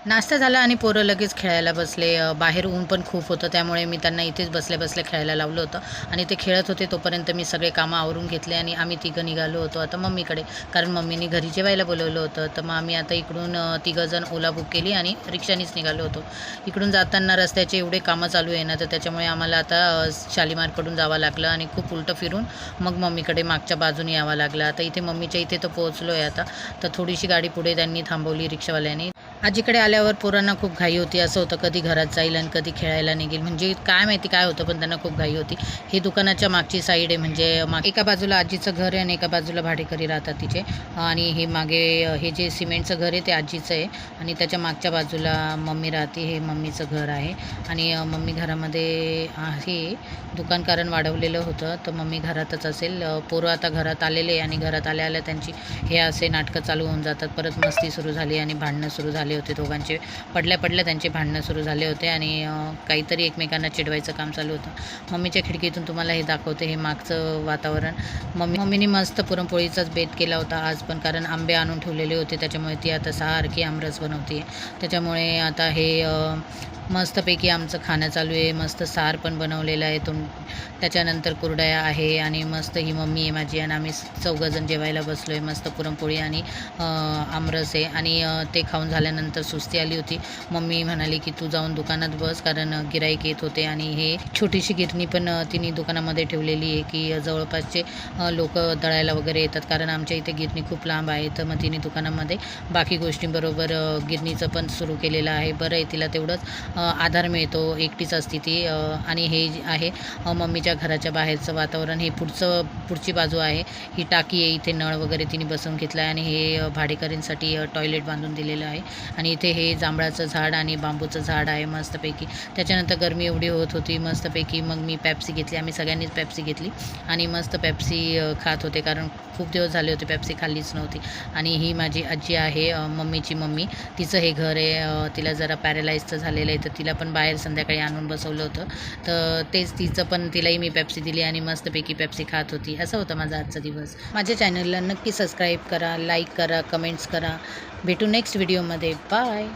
नाश्ता झाला आणि पोरं लगेच खेळायला बसले. बाहेर ऊन पण खूप होतं, त्यामुळे मी त्यांना इथेच बसल्या-बसल्या खेळायला लावलं होतं आणि ते खेळत होते. तोपर्यंत मी सगळे कामं आवरून घेतले आणि आम्ही तिघं निघालो होतो आता मम्मीकडे. कारण मम्मीनी घरी जेवायला बोलवलं होतं. तर मग आम्ही आता इकडून तिघंजण ओला बुक केली आणि रिक्षानीच निघालो होतो. इकडून जाताना रस्त्याचे एवढे कामं चालू आहे ना, तर त्याच्यामुळे आम्हाला आता शालीमारकडून जावं लागलं आणि खूप उलटं फिरून मग मम्मीकडे मागच्या बाजूने यावं लागलं. आता इथे मम्मीच्या इथे तर पोहोचलो आहे आता. तर थोडीशी गाडी पुढे त्यांनी थांबवली रिक्षावाल्याने. आजीकडे आल्यावर पोरांना खूप घाई होती. असं होतं कधी घरात जाईल आणि कधी खेळायला निघेल. म्हणजे काय माहिती काय होतं, पण त्यांना खूप घाई होती. ही दुकानाच्या मागची साईड आहे. म्हणजे एका बाजूला आजीचं घर आहे आणि एका बाजूला भाडेकरी राहतात तिचे. आणि हे मागे हे जे सिमेंटचं घर आहे ते आजीचं आहे आणि त्याच्या मागच्या बाजूला मम्मी राहते. हे मम्मीचं घर आहे आणि मम्मी घरामध्ये आहे. दुकान कारण वाढवलेलं होतं तर मम्मी घरातच असेल. पोरं आता घरात आलेले आणि घरात आल्या आल्या त्यांची हे असे नाटकं चालू होऊन जातात. परत मस्ती सुरू झाली आणि भांडणं सुरू झाली होते दोघांचे. पडल्या पडल्या त्यांचे भांडणं सुरू झाले होते आणि काहीतरी एकमेकांना चिडवायचं काम चालू होतं. मम्मीच्या खिडकीतून तुम्हाला हे दाखवते, हे मागचं वातावरण. मम्मीने मस्त पुरणपोळीचाच बेत केला होता आज पण, कारण आंबे आणून ठेवलेले होते. त्याच्यामुळे ती आता सारखी आमरस बनवते. त्याच्यामुळे आता हे मस्तपैकी आमचं खाणं चालू आहे. मस्त सार पण बनवलेलं आहे. त्याच्यानंतर कुरडया आहे आणि मस्त ही मम्मी आहे माझी आणि आम्ही चौघंजण जेवायला बसलो आहे. मस्त पुरणपोळी आणि आमरस आहे आणि ते खाऊन झाल्यानंतर सुस्ती आली होती. मम्मी म्हणाली की तू जाऊन दुकानात बस, कारण गिऱ्हाईक येत होते आणि हे छोटीशी गिरणी पण तिने दुकानामध्ये ठेवलेली आहे की जवळपासचे लोक दळायला वगैरे येतात, कारण आमच्या इथे गिरणी खूप लांब आहे. तर मग तिने दुकानामध्ये बाकी गोष्टींबरोबर गिरणीचं पण सुरू केलेलं आहे. बरं आहे, तिला तेवढंच आधार मिळतो. एकटीच असते ती. आणि हे जे आहे मम्मीच्या घराच्या बाहेरचं वातावरण. हे पुढची बाजू आहे. ही टाकी आहे. इथे नळ वगैरे तिने बसवून घेतला आहे आणि हे भाडेकरींसाठी टॉयलेट बांधून दिलेलं आहे. आणि इथे हे जांभळाचं झाड आणि बांबूचं झाड आहे मस्तपैकी. त्याच्यानंतर गरमी एवढी होत होती मस्तपैकी, मग मी पेप्सी घेतली. आम्ही सगळ्यांनीच पेप्सी घेतली आणि मस्त पेप्सी खात होते, कारण खूप दिवस झाले होते पेप्सी खाल्लीच नव्हती. आणि ही माझी आजी आहे, मम्मीची मम्मी. तिचं हे घर आहे. तिला जरा पॅरालाइजचं झालेलं आहे, तर तिला पण बाहेर संध्याकाळी आणून बसवलं होतं. तर तेच तिचं पण, तिलाही मी पेप्सी दिली आणि मस्तपैकी पेप्सी खात होती. असा होता माझा आजचा दिवस. माझ्या चॅनलला नक्की सबस्क्राईब करा, लाईक करा, कमेंट्स करा. भेटू नेक्स्ट व्हिडिओमध्ये. बाय.